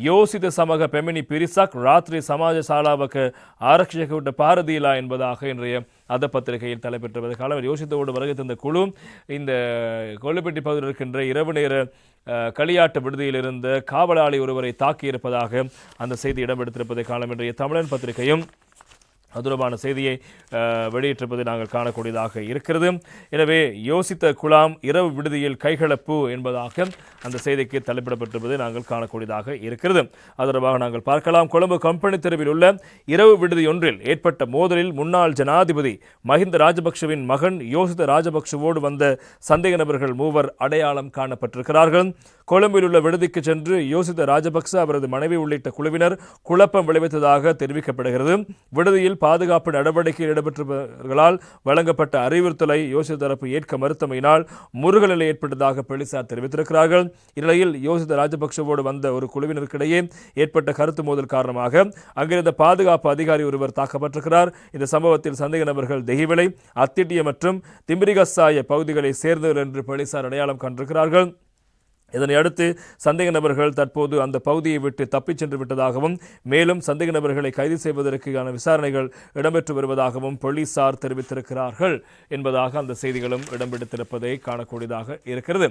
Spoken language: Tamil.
ಯೋಸಿತ ಸಮಗ ಪೆಮಿನಿ ಪಿರಿಸಕ್ ರಾತ್ರಿ சமாஜ சாலாவுக்கு ஆரட்சக பாரதியிலா என்பதாக இன்றைய அத பத்திரிகையில் தலைப்பெற்றது காலம் யோசித்தோடு வருகை தந்த குழு இந்த கொள்ளுப்பட்டி பகுதியில் இருக்கின்ற இரவு நேர களியாட்டு விடுதியில் இருந்த காவலாளி ஒருவரை தாக்கியிருப்பதாக அந்த செய்தி இடம்பெடுத்திருப்பதை காலம் இன்றைய தமிழன் பத்திரிகையும் அதுரமான செய்தியை வெளியிட்டிருப்பதை நாங்கள் காணக்கூடியதாக இருக்கிறது. எனவே யோசித்த குழாம் இரவு விடுதியில் கைகலப்பு என்பதாக அந்த செய்திக்கு தலைப்பிடப்பட்டிருப்பதை நாங்கள் காணக்கூடியதாக இருக்கிறது. அதற்காக நாங்கள் பார்க்கலாம். கொழும்பு கம்பெனி தெருவில் உள்ள இரவு விடுதி ஒன்றில் ஏற்பட்ட மோதலில் முன்னாள் ஜனாதிபதி மஹிந்த ராஜபக்ஷவின் மகன் யோசித்த ராஜபக்ஷவோடு வந்த சந்தேக நபர்கள் மூவர் அடையாளம் காணப்பட்டிருக்கிறார்கள். கொழும்பில் உள்ள விடுதிக்கு சென்று யோசித்த ராஜபக்ச அவரது மனைவி உள்ளிட்ட குழுவினர் குழப்பம் விளைவித்ததாக தெரிவிக்கப்படுகிறது. விடுதியில் பாதுகாப்பு நடவடிக்கையில் ஈடுபட்டவர்களால் வழங்கப்பட்ட அறிவுறுத்தலை யோசித்த தரப்பு ஏற்க மறுத்தமையினால் முருகல் நிலை ஏற்பட்டதாக போலீசார் தெரிவித்திருக்கிறார்கள். இந்நிலையில் யோசித்த ராஜபக்சவோடு வந்த ஒரு குழுவினருக்கிடையே ஏற்பட்ட கருத்து மோதல் காரணமாக அங்கிருந்த பாதுகாப்பு அதிகாரி ஒருவர் தாக்கப்பட்டிருக்கிறார். இந்த சம்பவத்தில் சந்தேக நபர்கள் தெஹிவலை, அத்திட்டிய மற்றும் திம்பிரிகசாய பகுதிகளை சேர்ந்தவர் என்று போலீசார் அடையாளம் கண்டிருக்கிறார்கள். இதனை அடுத்து சந்தேக நபர்கள் தற்போது அந்த பகுதியை விட்டு தப்பிச் சென்று விட்டதாகவும் மேலும் சந்தேக நபர்களை கைது செய்வதற்கான விசாரணைகள் இடம்பெற்று வருவதாகவும் போலீசார் தெரிவித்திருக்கிறார்கள் என்பதாக அந்த செய்திகளும் இடம்பெடுத்திருப்பதை காணக்கூடியதாக இருக்கிறது.